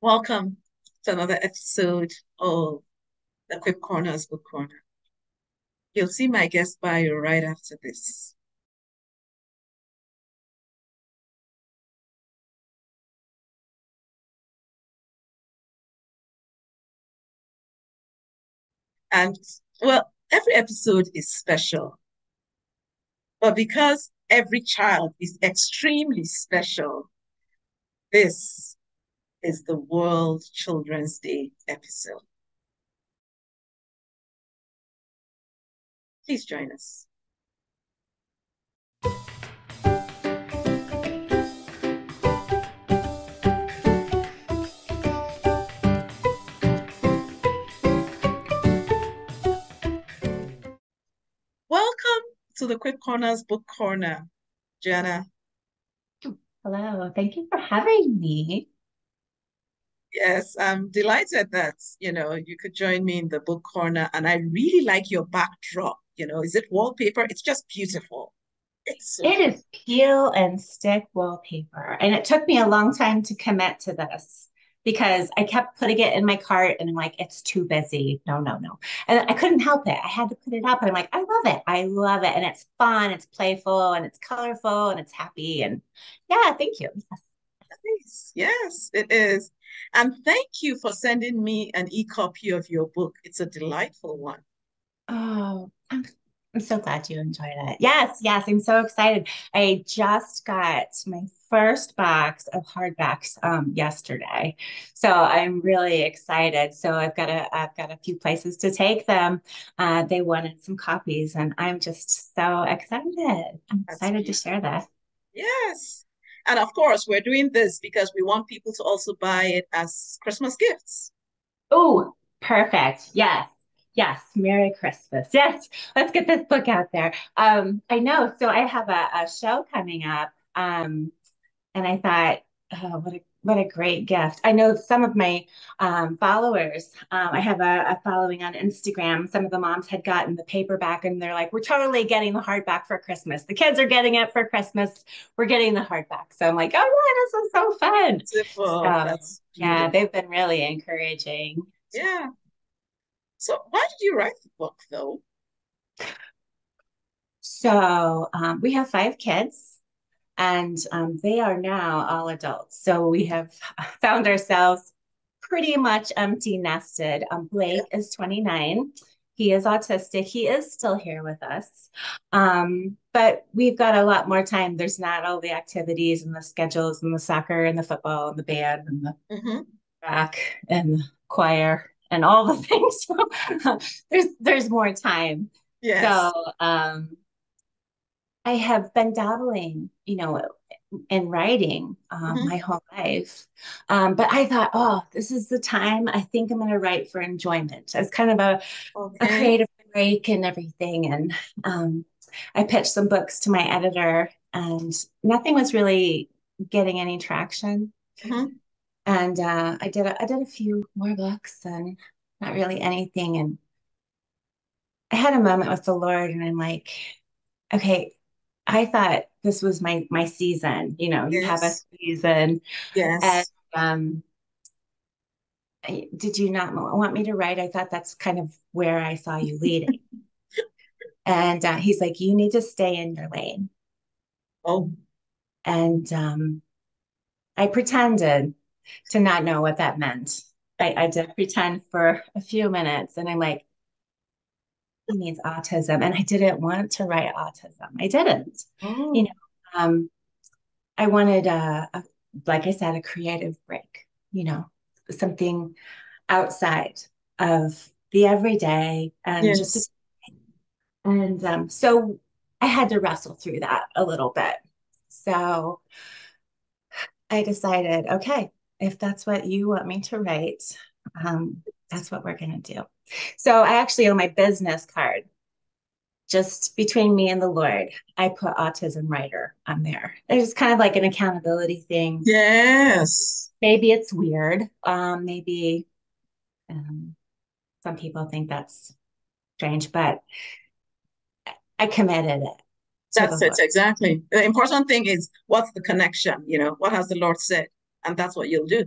Welcome to another episode of the Quip Corners Book Corner. You'll see my guest bio right after this. And well, every episode is special, but because every child is extremely special, this is the World Children's Day episode. Please join us. Welcome to the Quip Corners Book Corner, Jonna. Hello, thank you for having me. Yes, I'm delighted that, you could join me in the book corner. And I really like your backdrop. Is it wallpaper? It's just beautiful. It's so It beautiful. is peel and stick wallpaper, and it took me a long time to commit to this because I kept putting it in my cart and I'm like, it's too busy. No, no, no. And I couldn't help it. I had to put it up, and I'm like, I love it. I love it. And it's fun, it's playful, and it's colorful, and it's happy. And yeah, thank you. Nice. Yes, it is. And thank you for sending me an e-copy of your book. It's a delightful one. Oh, I'm so glad you enjoyed it. Yes, yes, I'm so excited. I just got my first box of hardbacks yesterday. So I'm really excited. So I've got a few places to take them. They wanted some copies, and I'm just so excited. I'm That's excited to share beautiful. that. Yes. And of course, we're doing this because we want people to also buy it as Christmas gifts. Oh, perfect. Yes. Yes. Merry Christmas. Yes. Let's get this book out there. I know. So I have a show coming up. And I thought, oh, what a great gift. I know some of my followers, I have a following on Instagram. Some of the moms had gotten the paperback and they're like, we're totally getting the hardback for Christmas. The kids are getting it for Christmas. We're getting the hardback. So I'm like, oh yeah, this is so fun. Beautiful. So That's yeah, beautiful. they've been really encouraging. Yeah. So why did you write the book though? So we have five kids, and they are now all adults. So we have found ourselves pretty much empty nested. Yeah. Blake is 29. He is autistic. He is still here with us. But we've got a lot more time. There's not all the activities and the schedules and the soccer and the football and the band and the Hmm. track and the choir and all the things. So there's more time. So Yes. um, I have been dabbling, in writing Hmm. my whole life. But I thought, oh, this is the time I think I'm going to write for enjoyment. It's kind of a Okay. creative break and everything. And um, I pitched some books to my editor, and nothing was really getting any traction. Hmm. And I did a few more books and not really anything. And I had a moment with the Lord, and I'm like, okay, I thought this was my season. You have a Yes. season, and Yes. um, did you not want me to write? I thought that's kind of where I saw you leading. And he's like, you need to stay in your lane. Oh, And I pretended to not know what that meant. I did pretend for a few minutes, and I'm like, he means autism. And I didn't want to write autism. I didn't. You know, oh, um, I wanted like I said, a creative break, something outside of the everyday and yes. so I had to wrestle through that a little bit. So I decided, okay, if that's what you want me to write, that's what we're gonna do. So I actually on my business card, just between me and the Lord, I put autism writer on there. It's kind of like an accountability thing. Yes. Maybe it's weird. Maybe um, some people think that's strange, but I committed it to the That's it, Lord. exactly. The important thing is what's the connection, what has the Lord said? And that's what you'll do.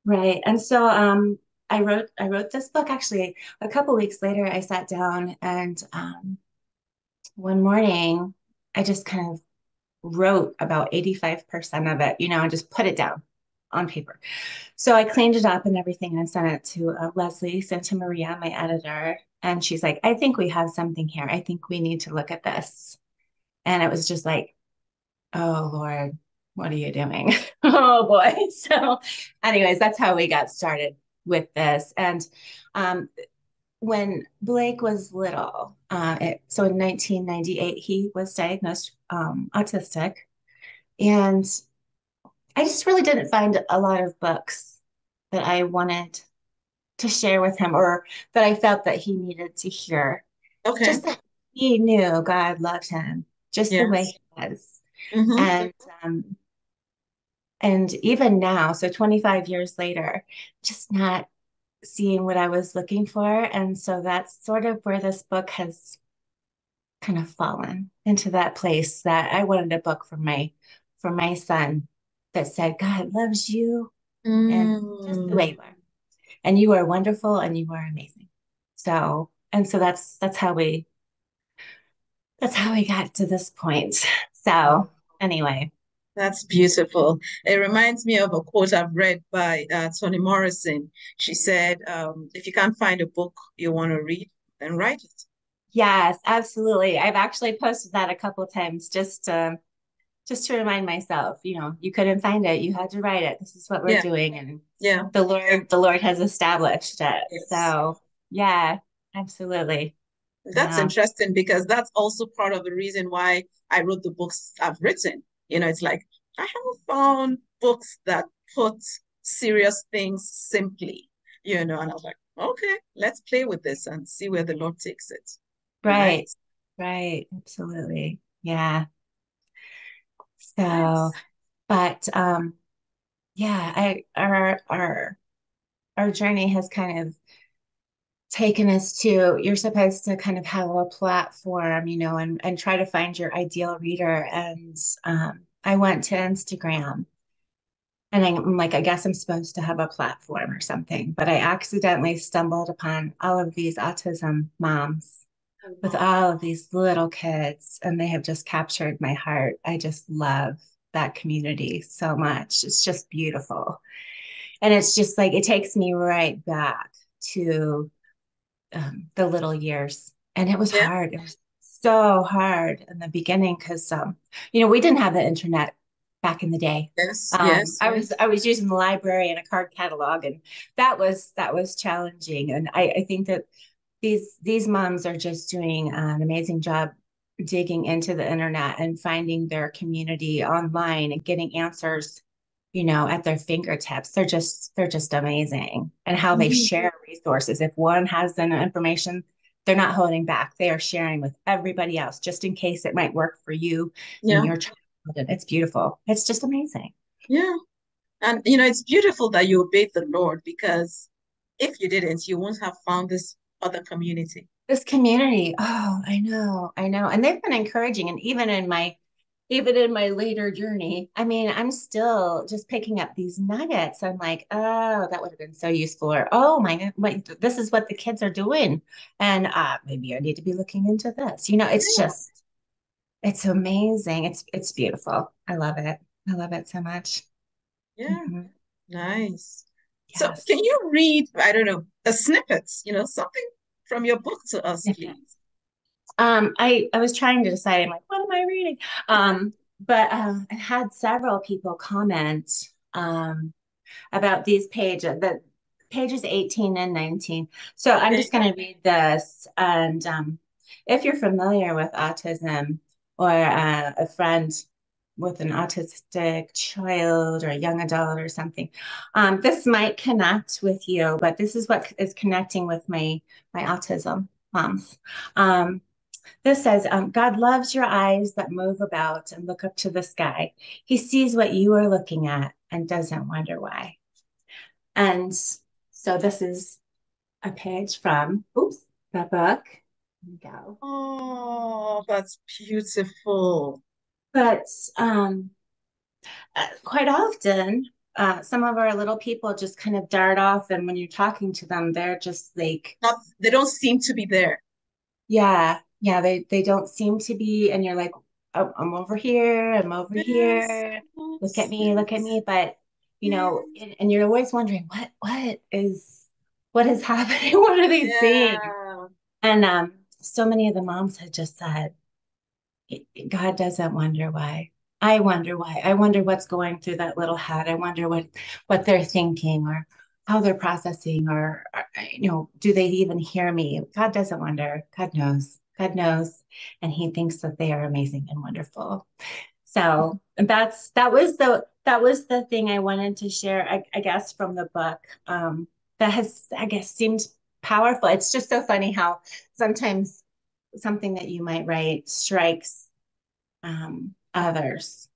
right. And so I wrote this book actually a couple weeks later. I sat down and one morning I just kind of wrote about 85% of it, and just put it down on paper. So I cleaned it up and everything and sent it to Leslie Santa Maria, my editor. And she's like, I think we have something here. I think we need to look at this. And it was just like, oh, Lord, what are you doing? Oh, boy. So, anyways, that's how we got started with this. And um, when Blake was little, so in 1998, he was diagnosed autistic. And I just really didn't find a lot of books that I wanted to share with him or that I felt that he needed to hear. Okay. Just that he knew God loved him just the way Yes. he was. Mm-hmm. And um, and even now, so 25 years later, just not seeing what I was looking for. And so that's sort of where this book has kind of fallen into that place that I wanted a book for my son that said, God loves you and just the way Mm. you are. And you are wonderful and you are amazing. So that's how we got to this point. So anyway, That's beautiful. It reminds me of a quote I've read by Toni Morrison. She said, if you can't find a book you want to read, then write it. yes, absolutely. I've actually posted that a couple of times just to remind myself, you couldn't find it, you had to write it. This is what we're Yeah, doing, and yeah, the Lord has established it. yes. So yeah, absolutely. That's Yeah. interesting because that's also part of the reason why I wrote the books I've written. It's like I haven't found books that put serious things simply, and I was like, okay, let's play with this and see where the Lord takes it. Right. Nice, Right. Absolutely. Yeah. So, nice. but yeah, our journey has kind of taken us to you're supposed to kind of have a platform, and try to find your ideal reader. And I went to Instagram and I'm like, I guess I'm supposed to have a platform or something. But I accidentally stumbled upon all of these autism moms Oh, with wow. all of these little kids, and they have just captured my heart. I just love that community so much. It's just beautiful. And it's just like it takes me right back to the little years. And it was Yeah, hard. It was so hard in the beginning because we didn't have the internet back in the day. yes, yes. I was using the library and a card catalog, and that was challenging. And I think that these moms are just doing an amazing job digging into the internet and finding their community online and getting answers, at their fingertips. They're just amazing. And how they Mhm. share resources. If one has the information, they're not holding back. They are sharing with everybody else just in case it might work for you and Yeah, your child. And it's beautiful. It's just amazing. yeah. And it's beautiful that you obeyed the Lord because if you didn't, you wouldn't have found this other community. This community, oh, I know. And they've been encouraging. And even in my later journey, I mean, I'm still just picking up these nuggets. I'm like, oh, that would have been so useful. Or, oh this is what the kids are doing. And maybe I need to be looking into this. Yeah, It's amazing. It's beautiful. I love it. I love it so much. yeah, Mhm. nice. So Yes. can you read, I don't know, a snippet, something from your book to us, please? I was trying to decide. I'm like, what am I reading? But I had several people comment um, about these pages, the pages 18 and 19. So I'm Okay. just going to read this. And if you're familiar with autism or a friend with an autistic child or a young adult or something, this might connect with you. But this is what is connecting with my autism moms. Um, this says, God loves your eyes that move about and look up to the sky. He sees what you are looking at and doesn't wonder why. And so this is a page from, oops, the book. Here we go. Oh, that's beautiful. But quite often, some of our little people just kind of dart off, and when you're talking to them, they're just like, Not, they don't seem to be there. yeah, yeah, they don't seem to be, and you're like, oh, I'm over here, I'm over Yes, here. yes, Look at yes, me. But yes. and you're always wondering what is happening? What are they seeing? Yeah. And so many of the moms had just said, God doesn't wonder why. I wonder why. I wonder what's going through that little head. I wonder what they're thinking or how they're processing or do they even hear me? God doesn't wonder. God knows. God knows. And he thinks that they are amazing and wonderful. So that was the thing I wanted to share, I guess, from the book. That has, I guess, seemed powerful. It's just so funny how sometimes something that you might write strikes others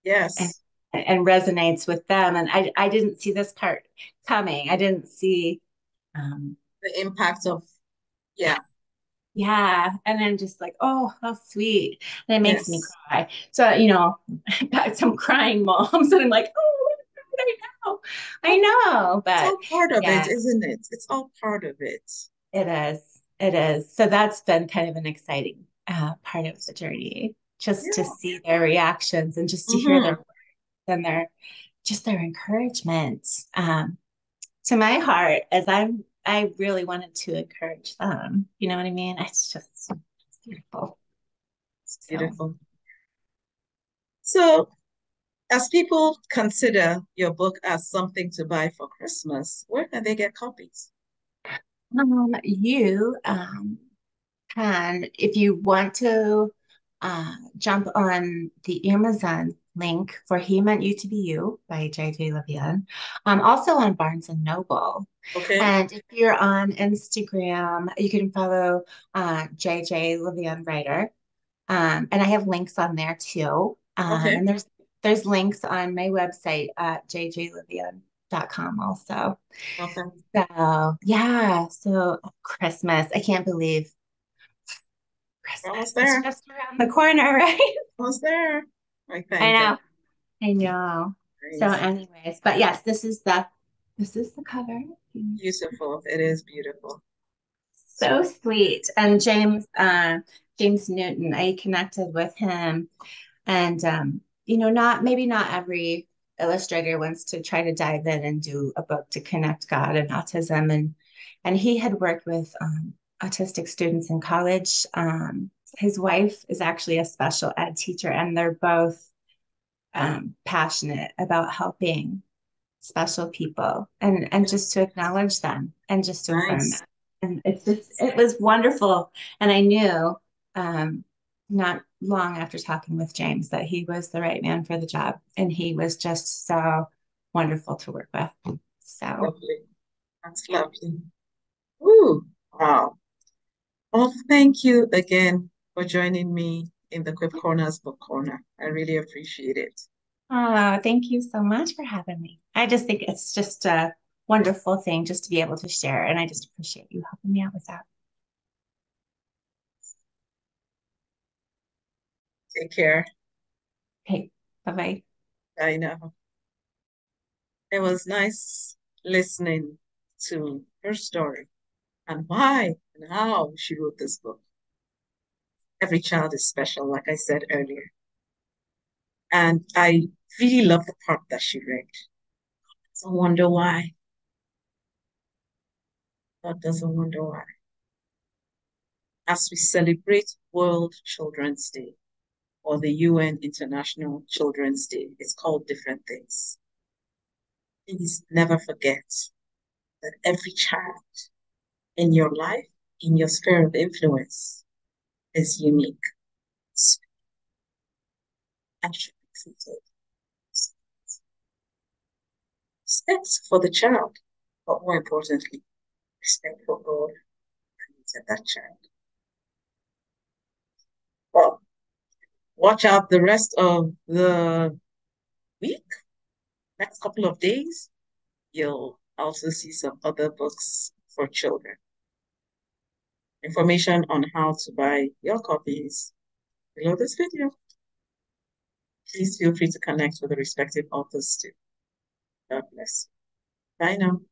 and Yes. and resonates with them. And I didn't see this part coming. I didn't see um, The impact of, yeah, yeah. And then just like, oh, how sweet. And it makes me yes. cry. So, I've got some crying moms, and I'm like, oh, I know. I Well, know. it's But all part of it, yeah, isn't it? It's all part of it. it is. It is. So that's been kind of an exciting part of the journey, just to Yeah. see their reactions and just to hear their Mm-hmm. words and their encouragement to my heart as I really wanted to encourage them. You know what I mean? It's beautiful. It's So beautiful. So, as people consider your book as something to buy for Christmas, where can they get copies? you can, if you want to jump on the Amazon link for He Meant You to Be You by JJ LeVan, also on Barnes and Noble. Okay. And if you're on Instagram, you can follow JJ LeVan Writer. And I have links on there too. Okay. And there's links on my website at jjlevian.com also. Okay. So yeah, so Christmas. I can't believe Almost Christmas is there. just around the corner, right? Almost there. I I thank God. know. I know. So Nice. anyways, but yes, this is the cover. Beautiful. It is beautiful. So sweet. And James Newton, I connected with him. And not maybe not every illustrator wants to try to dive in and do a book to connect God and autism. And he had worked with autistic students in college. His wife is actually a special ed teacher, and they're both passionate about helping special people and just Yes. to acknowledge them and just to affirm Nice. them. And it was wonderful. And I knew not long after talking with James that he was the right man for the job. And he was just so wonderful to work with. So Lovely. That's lovely. Ooh. Wow. Well, thank you again for joining me in the Quip Corners Book Corner. I really appreciate it. thank you so much for having me. I just think it's just a wonderful thing just to be able to share. And I just appreciate you helping me out with that. Take care. Okay, bye-bye. I know. It was nice listening to her story and why and how she wrote this book. Every child is special, like I said earlier. And I really love the part that she read. So wonder why. God doesn't wonder why. As we celebrate World Children's Day or the UN International Children's Day, it's called different things. Please never forget that every child in your life, in your sphere of influence, is unique and should be treated. Respect for the child, but more importantly, respect for God and that child. Well, watch out the rest of the week, next couple of days. You'll also see some other books for children. Information on how to buy your copies below this video. Please feel free to connect with the respective authors too. God bless. I know.